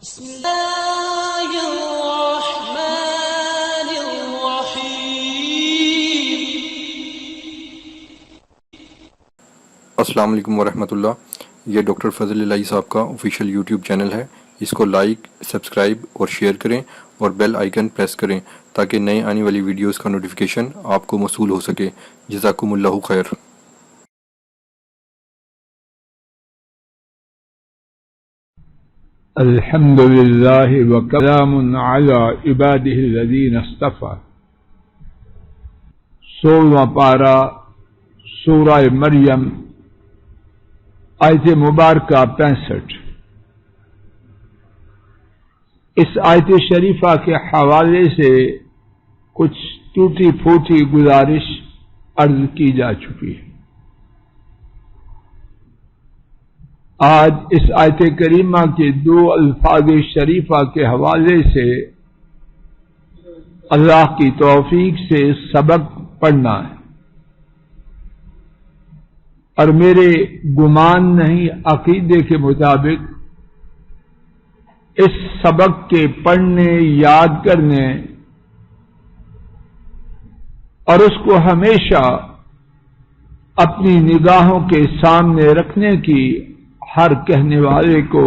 بسم الله الرحمن الرحيم. السلام علیکم ورحمۃ اللہ. یہ ڈاکٹر فضل الہی صاحب کا آفیشیل یوٹیوب چینل ہے. اس کو لائک، سبسکرائب اور شیئر کریں اور بیل آئیکن پریس کریں تاکہ نئے آنے والی ویڈیوز کا نوٹیفیکیشن آپ کو موصول ہو سکے. جزاکم اللہ خیر. الحمد للہ وسلام علی عباده الذین اصطفى. 16واں پارہ سورہ مریم، آیت مبارکہ 65. اس آیت شریفہ کے حوالے سے کچھ ٹوٹی پھوٹی گزارش عرض کی جا چکی ہے. آج اس آیت کریمہ کے 2 الفاظ شریفہ کے حوالے سے اللہ کی توفیق سے سبق پڑھنا ہے، اور میرے گمان نہیں عقیدے کے مطابق اس سبق کے پڑھنے، یاد کرنے اور اس کو ہمیشہ اپنی نگاہوں کے سامنے رکھنے کی ہر کہنے والے کو،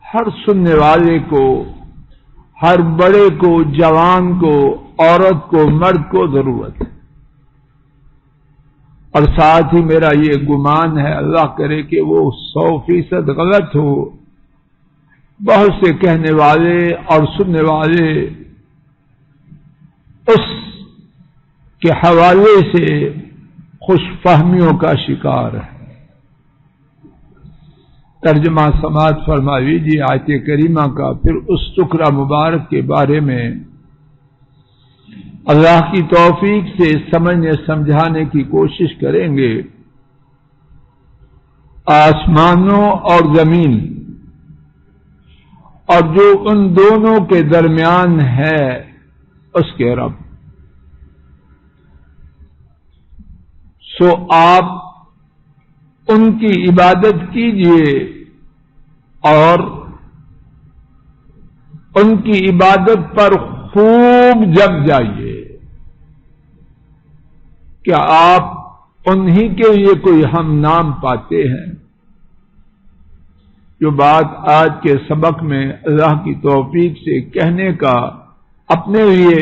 ہر سننے والے کو، ہر بڑے کو، جوان کو، عورت کو، مرد کو ضرورت ہے. اور ساتھ ہی میرا یہ گمان ہے، اللہ کرے کہ وہ 100% غلط ہو. بہت سے کہنے والے اور سننے والے اس کے حوالے سے خوش فہمیوں کا شکار ہے. ترجمہ سماعت فرما لیجیے آیت کریمہ کا، پھر اس ٹکڑا مبارک کے بارے میں اللہ کی توفیق سے سمجھنے سمجھانے کی کوشش کریں گے. آسمانوں اور زمین اور جو ان دونوں کے درمیان ہے اس کے رب. سو آپ ان کی عبادت کیجیے اور ان کی عبادت پر خوب جم جائیے. کیا آپ انہی کے لیے کوئی ہم نام پاتے ہیں؟ جو بات آج کے سبق میں اللہ کی توفیق سے کہنے کا اپنے لیے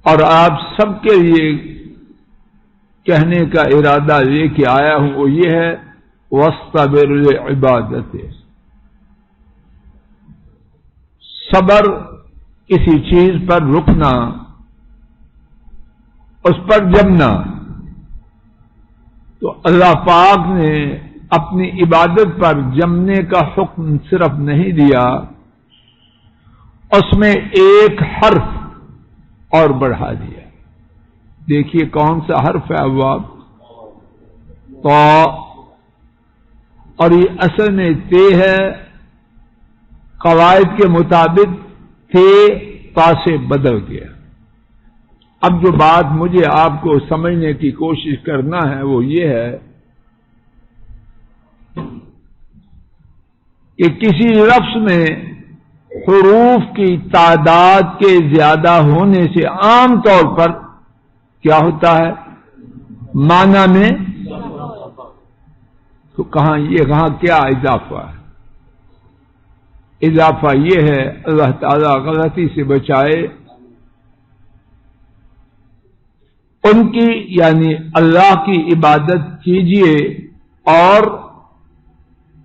اور آپ سب کے لیے کہنے کا ارادہ لے کے آیا ہوں، وہ یہ ہے وَاصْطَبِرْ لِعِبَادَتِهِ. صبر کسی چیز پر رکنا، اس پر جمنا. تو اللہ پاک نے اپنی عبادت پر جمنے کا حکم صرف نہیں دیا، اس میں ایک حرف اور بڑھا دیا. دیکھیے کون سا حرف ہے وہ؟ تو، اور یہ اصل میں تے ہے. قواعد کے مطابق تے تا سے بدل گیا. اب جو بات مجھے آپ کو سمجھنے کی کوشش کرنا ہے وہ یہ ہے کہ کسی لفظ میں حروف کی تعداد کے زیادہ ہونے سے عام طور پر کیا ہوتا ہے؟ معنی میں تو کہاں کیا اضافہ ہے؟ اضافہ یہ ہے، اللہ تعالی غلطی سے بچائے، ان کی یعنی اللہ کی عبادت کیجیے اور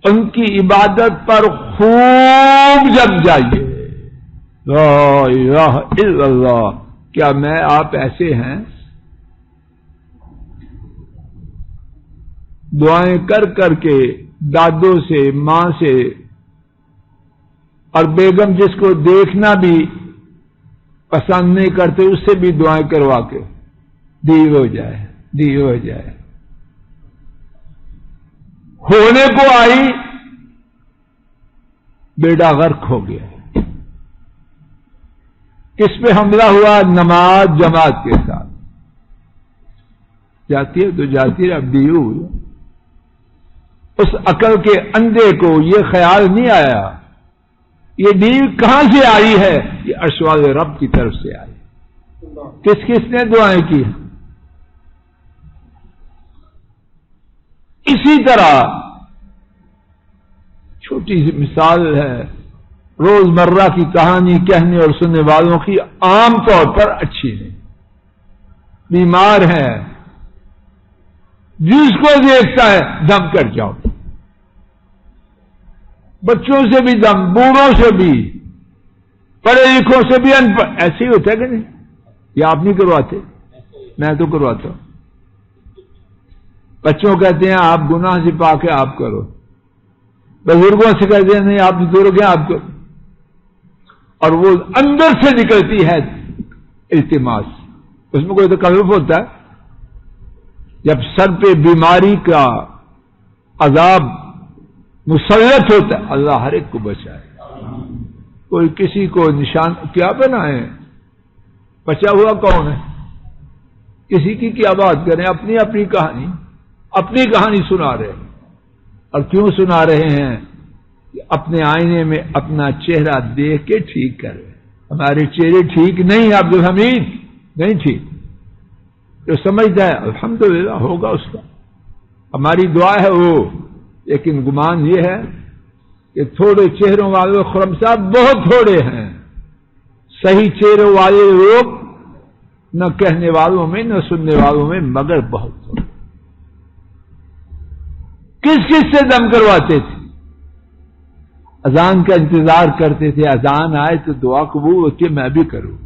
ان کی عبادت پر خوب جم جائیے. لا الہ الا اللہ. کیا میں آپ ایسے ہیں؟ دعائیں کر کر کے دادوں سے، ماں سے اور بیگم جس کو دیکھنا بھی پسند نہیں کرتے اس سے بھی دعائیں کروا کے دی ہو جائے. ہونے کو آئی، بیڑا غرق ہو گیا. کس پہ حملہ ہوا؟ نماز جماعت کے ساتھ. جاتی ہے تو جاتی ہے، اب دی ہوئی. اس عقل کے اندھے کو یہ خیال نہیں آیا یہ نیو کہاں سے آئی ہے؟ یہ عرش والے رب کی طرف سے آئی. کس کس نے دعائیں کی ہیں؟ اسی طرح چھوٹی سی مثال ہے، روزمرہ کی کہانی کہنے اور سننے والوں کی عام طور پر اچھی ہے. بیمار ہے، جس کو دیکھتا ہے دم کر جاؤ، بچوں سے بھی دم، بوڑھوں سے بھی، پڑھے لکھوں سے بھی، ان پڑھ، ایسے ہی ہوتا ہے کہ نہیں؟ یہ آپ نہیں کرواتے؟ میں تو کرواتا ہوں. بچوں کہتے ہیں آپ گناہ سے پاک ہے آپ کرو، بزرگوں سے کہتے ہیں نہیں آپ بزرگ ہیں آپ کرو، اور وہ اندر سے نکلتی ہے التماس. اس میں کوئی تکلف ہوتا ہے؟ جب سر پہ بیماری کا عذاب مسلط ہوتا ہے، اللہ ہر ایک کو بچائے. کوئی کسی کو نشان کیا بنائے؟ بچا ہوا کون ہے؟ کسی کی کیا بات کریں؟ اپنی اپنی کہانی، اپنی کہانی سنا رہے ہیں. اور کیوں سنا رہے ہیں؟ کہ اپنے آئینے میں اپنا چہرہ دیکھ کے ٹھیک کر رہے ہیں. ہمارے چہرے ٹھیک نہیں، عبدالحمید نہیں ٹھیک. جو سمجھتا ہے الحمدللہ ہوگا اس کا، ہماری دعا ہے وہ. لیکن گمان یہ ہے کہ تھوڑے چہروں والے خرم صاحب بہت تھوڑے ہیں. صحیح چہروں والے لوگ نہ کہنے والوں میں نہ سننے والوں میں مگر بہت تھوڑے. کس کس سے دم کرواتے تھے؟ اذان کا انتظار کرتے تھے، اذان آئے تو دعا قبول ہوتی ہے میں بھی کروں.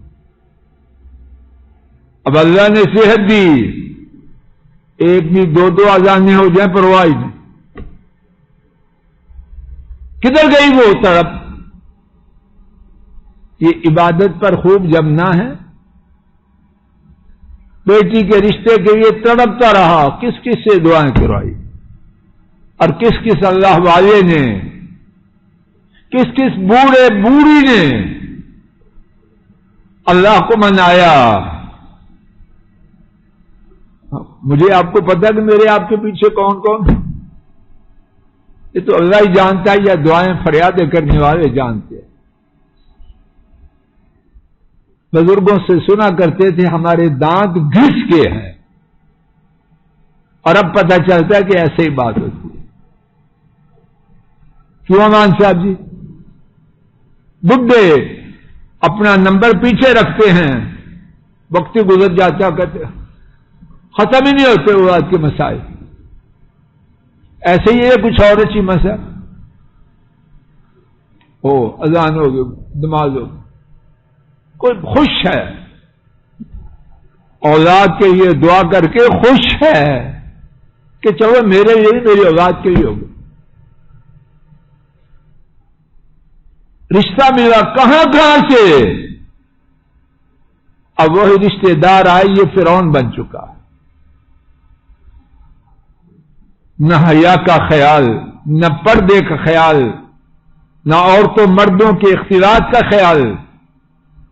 اب اللہ نے صحت دی، ایک بھی دو دو اذانیں ہو جائیں پرواہ نہیں. کدھر گئی وہ تڑپ؟ یہ عبادت پر خوب جمنا ہے. بیٹی کے رشتے کے لیے تڑپتا رہا، کس کس سے دعائیں کروائی، اور کس کس اللہ والے نے، کس کس بوڑھے بوڑھی نے اللہ کو منایا. مجھے آپ کو پتا کہ میرے آپ کے پیچھے کون کون؟ یہ تو اللہ ہی جانتا ہے، یا دعائیں فریادیں کرنے والے جانتے ہیں. بزرگوں سے سنا کرتے تھے ہمارے دانت گھس کے ہیں، اور اب پتہ چلتا ہے کہ ایسے ہی بات ہوتی ہے. کیوں امان صاحب جی؟ بڈھے اپنا نمبر پیچھے رکھتے ہیں، وقت گزر جاتا کہتے ختم ہی نہیں ہوتے وہ بات کے مسائل. ایسے ہی ہے کچھ اور اچھی مسئلہ ہو، اذان ہو گئی، نماز ہو گئی، کوئی خوش ہے اولاد کے لیے دعا کر کے، خوش ہے کہ چلو میرے لیے میری اولاد کے لیے ہو گئی. رشتہ ملا کہاں کہاں سے، اب وہی رشتے دار آئے، یہ فرعون بن چکا. نہ حیا کا خیال، نہ پردے کا خیال، نہ عورتوں مردوں کے اختلاط کا خیال،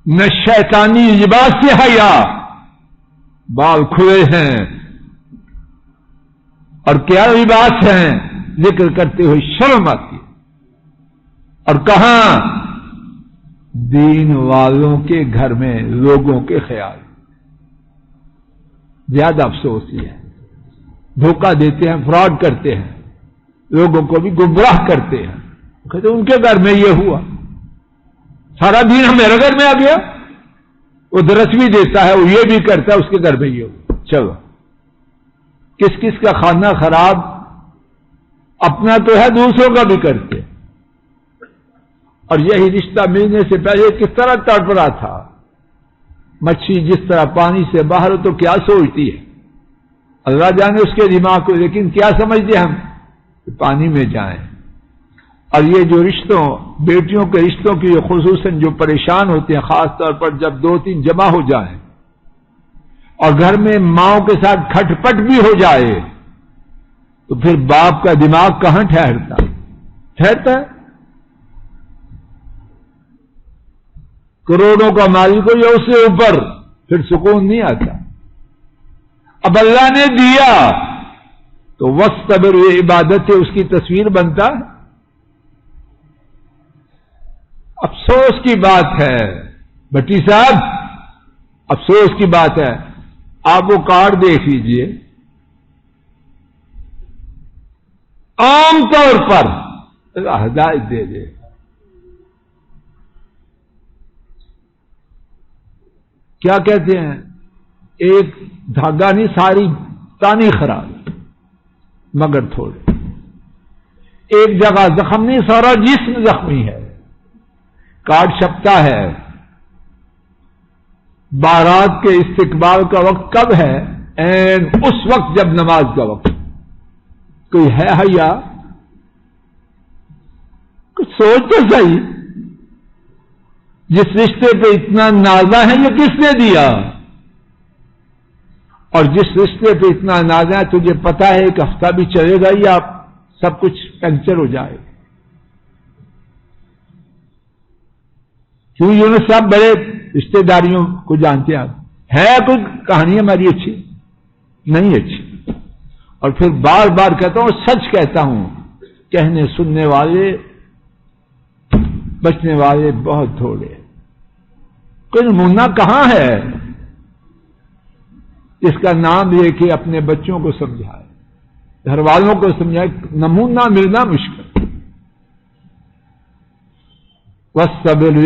نہ شیطانی لباس سے حیا، بال کھلے ہیں. اور کیا لباس ہیں؟ ذکر کرتے ہوئے شرم آتی. اور کہاں؟ دین والوں کے گھر میں لوگوں کے خیال. زیادہ افسوس یہ ہے، دھوکہ دیتے ہیں، فراڈ کرتے ہیں، لوگوں کو بھی گمراہ کرتے ہیں. کہتے ان کے گھر میں یہ ہوا، سارا دین ہمارے گھر میں آ گیا. وہ درس بھی دیتا ہے، وہ یہ بھی کرتا ہے، اس کے گھر میں یہ ہوا. چلو کس کس کا کھانا خراب، اپنا تو ہے دوسروں کا بھی کرتے. اور یہی رشتہ ملنے سے پہلے کس طرح تڑپ رہا تھا. مچھلی جس طرح پانی سے باہر ہو تو کیا سوچتی ہے، اللہ جانے اس کے دماغ کو، لیکن کیا سمجھتے ہم کہ پانی میں جائیں. اور یہ جو رشتوں، بیٹیوں کے رشتوں کی خصوصاً جو پریشان ہوتے ہیں، خاص طور پر جب دو تین جمع ہو جائیں اور گھر میں ماؤں کے ساتھ کھٹ پٹ بھی ہو جائے، تو پھر باپ کا دماغ کہاں ٹھہرتا ہے؟ کروڑوں کا مالک ہو یا اس سے اوپر، پھر سکون نہیں آتا. اب اللہ نے دیا تو وصبر، یہ عبادت سے اس کی تصویر بنتا ہے. افسوس کی بات ہے بھٹی صاحب، افسوس کی بات ہے، آپ وہ کارڈ دیکھ لیجئے، عام طور پر ہدایت دے دے، کیا کہتے ہیں، ایک دھاگا نہیں ساری تانی خراب مگر تھوڑے، ایک جگہ زخم نہیں سارا جسم زخمی ہے، کارڈ چھپتا ہے، بارات کے استقبال کا وقت کب ہے؟ این اس وقت جب نماز کا وقت، کوئی ہے حیا؟ کچھ سوچ تو صحیح، جس رشتے پہ اتنا نازا ہے یہ کس نے دیا؟ اور جس رشتے پہ اتنا نازا ہے تجھے پتا ہے ایک ہفتہ بھی چلے گا یا سب کچھ پنکچر ہو جائے؟ کیوں یونس صاحب بڑے رشتے داریوں کو جانتے ہیں، ہے کوئی کہانی ہماری اچھی؟ نہیں اچھی، اور پھر بار بار کہتا ہوں، سچ کہتا ہوں، کہنے سننے والے بچنے والے بہت تھوڑے، کوئی نمونہ کہاں ہے اس کا نام یہ کہ اپنے بچوں کو سمجھائے، گھر والوں کو سمجھائے، نمونہ ملنا مشکل۔ والصبر،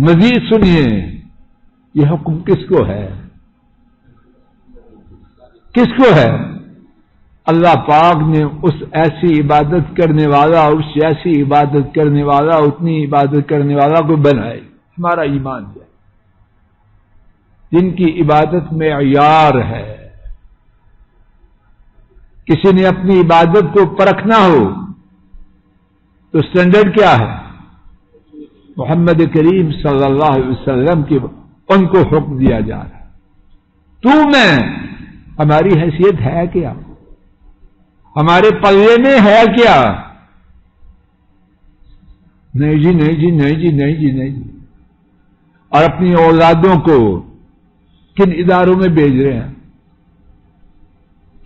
مزید سنیے، یہ حکم کس کو ہے؟ کس کو ہے؟ اللہ پاک نے اس ایسی عبادت کرنے والا، اس ایسی عبادت کرنے والا، اتنی عبادت کرنے والا کو بنائے، ہمارا ایمان ہے، جن کی عبادت میں معیار ہے۔ کسی نے اپنی عبادت کو پرکھنا ہو تو سٹینڈرڈ کیا ہے؟ محمد کریم صلی اللہ علیہ وسلم کی، ان کو حکم دیا جا رہا ہے۔ تو میں، ہماری حیثیت ہے کیا؟ ہمارے پلے میں ہے کیا؟ نہیں جی، نہیں جی، نہیں جی، نہیں جی، نہیں جی۔ اور اپنی اولادوں کو کن اداروں میں بھیج رہے ہیں،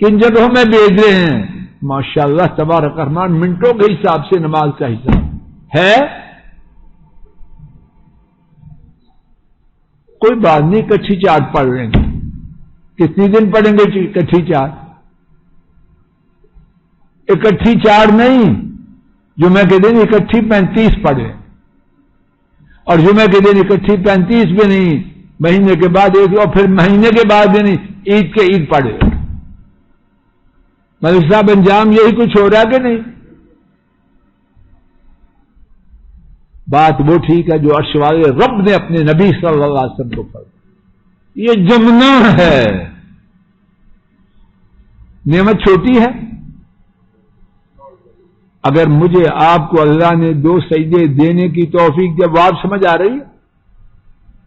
کن جگہوں میں بھیج رہے ہیں؟ ماشاءاللہ تبارک الرحمن، منٹوں کے حساب سے نماز کا حساب ہے۔ کوئی بات نہیں، کچھی چارٹ پڑھ لیں گے، کتنی دن پڑھیں گے کچھی چارٹ؟ اکٹھی چار نہیں، جمعہ کے دن اکٹھی 35 پڑھیں، اور جمعہ کے دن اکٹھی 35 بھی نہیں، مہینے کے بعد ایک، اور پھر مہینے کے بعد بھی نہیں، عید کے عید پڑھے۔ ملک صاحب انجام یہی کچھ ہو رہا ہے کہ نہیں؟ بات وہ ٹھیک ہے جو عرش والے رب نے اپنے نبی صلی اللہ علیہ وسلم کو فرمایا، یہ جمنا ہے، نعمت چھوٹی ہے۔ اگر مجھے آپ کو اللہ نے 2 سجدے دینے کی توفیق جب آپ سمجھ آ رہی ہے،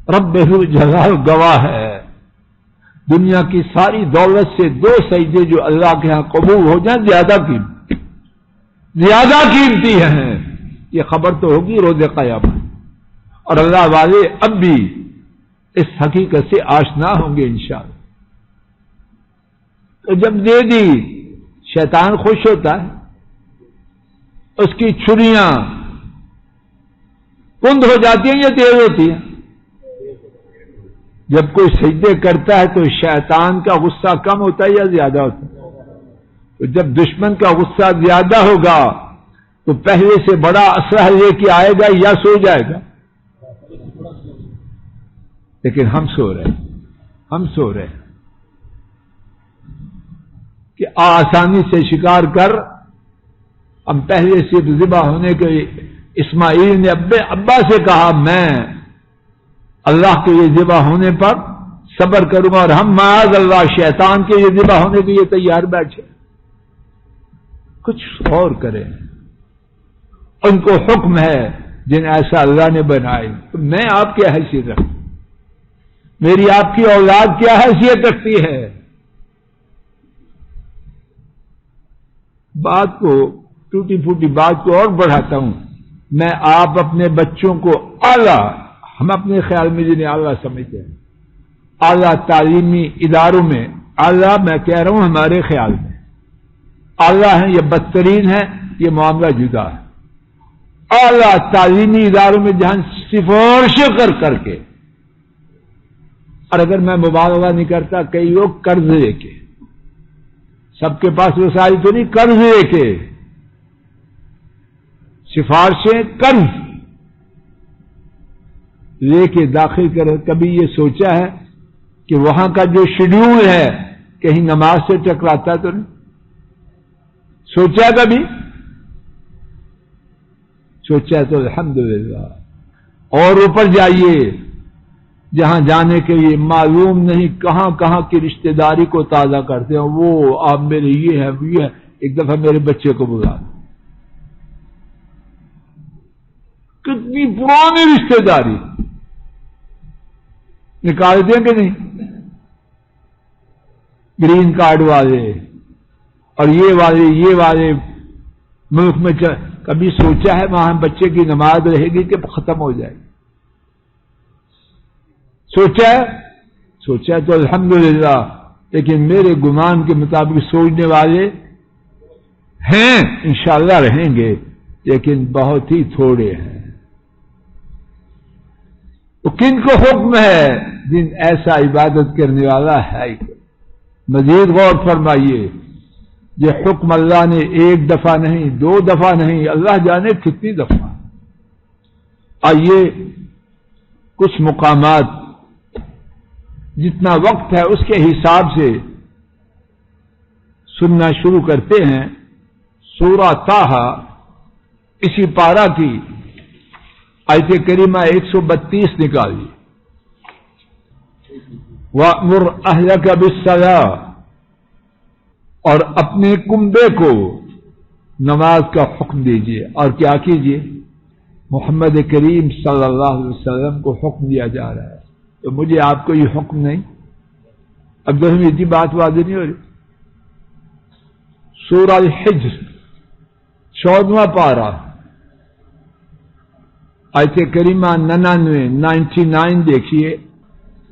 رب جلال گواہ ہے، دنیا کی ساری دولت سے 2 سجدے جو اللہ کے ہاں قبول ہو جائیں زیادہ قیمتی ہیں، یہ خبر تو ہوگی روز قیامت، اور اللہ والے اب بھی اس حقیقت سے آشنا ہوں گے انشاءاللہ۔ تو جب دے دی، شیطان خوش ہوتا ہے، اس کی چھریاں کند ہو جاتی ہیں یا تیز ہوتی ہیں؟ جب کوئی سجدے کرتا ہے تو شیطان کا غصہ کم ہوتا ہے یا زیادہ ہوتا ہے؟ تو جب دشمن کا غصہ زیادہ ہوگا تو پہلے سے بڑا اثر یہ کہ آئے گا یا سو جائے گا؟ لیکن ہم سو رہے ہیں کہ آسانی سے شکار کر، ہم پہلے سے ذبح ہونے کے، اسماعیل نے ابا سے کہا میں اللہ کے یہ ذبح ہونے پر صبر کروں گا، اور ہم معاذ اللہ شیطان کے یہ ذبح ہونے کے لیے تیار بیٹھے۔ کچھ اور کریں، ان کو حکم ہے جن ایسا اللہ نے بنائے۔ تو میں آپ کی حیثیت رکھتا ہوں، میری آپ کی اولاد کیا حیثیت رکھتی ہے؟ بات کو، ٹوٹی پھوٹی بات کو اور بڑھاتا ہوں، میں آپ اپنے بچوں کو اعلیٰ، ہم اپنے خیال میں جنہیں اعلیٰ سمجھتے ہیں، اعلیٰ تعلیمی اداروں میں، اعلیٰ میں کہہ رہا ہوں ہمارے خیال میں اعلیٰ ہیں یا بدترین ہے، یہ معاملہ جدا ہے۔ اعلیٰ تعلیمی اداروں میں جہاں سفارشیں کر کے، اور اگر میں مبالغہ نہیں کرتا، کئی لوگ قرض لے کے، سب کے پاس وسائل تو نہیں، قرض لے کے سفارشیں قرض لے کے داخل کر، کبھی یہ سوچا ہے کہ وہاں کا جو شیڈیول ہے کہیں نماز سے ٹکراتا تو نہیں؟ سوچا کبھی؟ سوچا تو الحمدللہ۔ اور اوپر جائیے جہاں جانے کے لیے معلوم نہیں کہاں کہاں کی رشتہ داری کو تازہ کرتے ہیں، وہ آپ میرے یہ ہے وہ یہ ہے، ایک دفعہ میرے بچے کو بلا، کتنی پرانی رشتہ داری نکال دیں کہ نہیں، گرین کارڈ والے اور یہ والے ملک میں کبھی سوچا ہے وہاں بچے کی نماز رہے گی کہ ختم ہو جائے گی؟ سوچا تو الحمدللہ، لیکن میرے گمان کے مطابق سوچنے والے ہیں، انشاءاللہ رہیں گے، لیکن بہت ہی تھوڑے ہیں۔ تو کن کو حکم ہے؟ جن ایسا عبادت کرنے والا ہے۔ مزید غور فرمائیے، یہ حکم اللہ نے ایک دفعہ نہیں، دو دفعہ نہیں، اللہ جانے کتنی دفعہ۔ آئیے کچھ مقامات جتنا وقت ہے اس کے حساب سے سننا شروع کرتے ہیں۔ سورہ طٰہٰ اسی پارہ کی آیت کریمہ 132 نکالی، وَأْمُرْ أَهْلَكَ بِالصَّلَاةِ، اور اپنے کنبے کو نماز کا حکم دیجیے۔ اور کیا کیجیے؟ محمد کریم صلی اللہ علیہ وسلم کو حکم دیا جا رہا ہے، تو مجھے آپ کو یہ حکم نہیں؟ اب جو ہمیں اتنی بات واضح نہیں ہو رہی؟ سورہ الحجر 14واں پارہ آیت کریمہ 99 دیکھیے،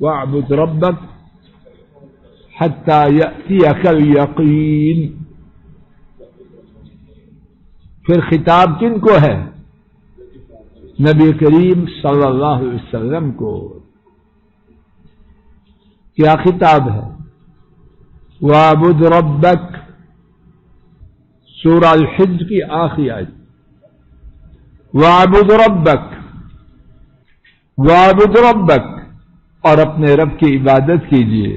وَاعْبُدْ رَبَّكَ حَتَّى يَأْتِيَكَ الْيَقِينُ۔ پھر خطاب کن کو ہے؟ نبی کریم صلی اللہ علیہ وسلم کو۔ کیا خطاب ہے؟ وَاعْبُدْ رَبَّكَ، سورہ الحجر کی آخری آیت، وَاعْبُدْ رَبَّكَ، وَاعْبُدْ رَبَّكَ، اور اپنے رب کی عبادت کیجیے۔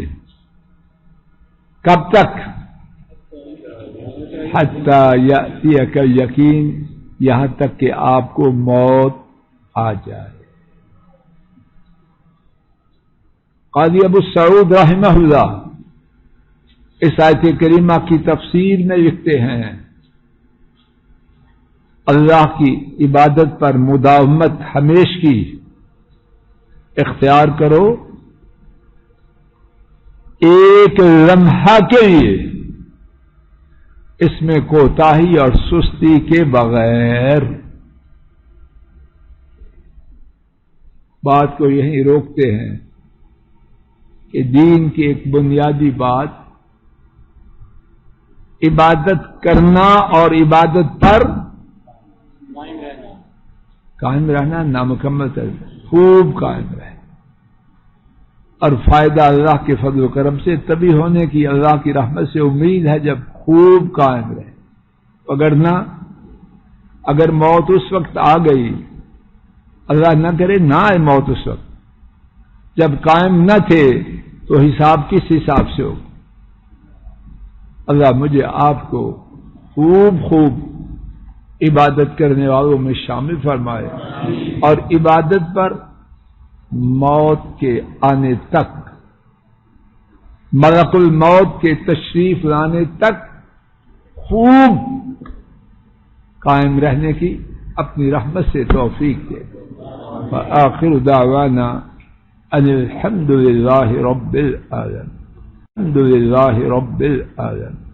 کب تک؟ حتی یأتیک الیقین، یہاں تک کہ آپ کو موت آ جائے۔ قاضی ابو سعود رحمہ اللہ اس آیت کریمہ کی تفسیر میں لکھتے ہیں، اللہ کی عبادت پر مداومت ہمیشگی اختیار کرو، ایک لمحہ کے لیے اس میں کوتاہی اور سستی کے بغیر۔ بات کو یہیں روکتے ہیں کہ دین کی ایک بنیادی بات عبادت کرنا اور عبادت پر قائم رہنا، نامکمل خوب قائم رہے، اور فائدہ اللہ کے فضل و کرم سے تبھی ہونے کی اللہ کی رحمت سے امید ہے جب خوب قائم رہے، وگرنہ اگر موت اس وقت آ گئی، اللہ نہ کرے نہ آئے موت اس وقت، جب قائم نہ تھے تو حساب کس حساب سے ہو؟ اللہ مجھے آپ کو خوب عبادت کرنے والوں میں شامل فرمائے، اور عبادت پر موت کے آنے تک، ملک الموت کے تشریف لانے تک خوب قائم رہنے کی اپنی رحمت سے توفیق دے۔ وآخر دعوانا ان الحمد للہ رب العالمین، الحمد للہ رب العالمین۔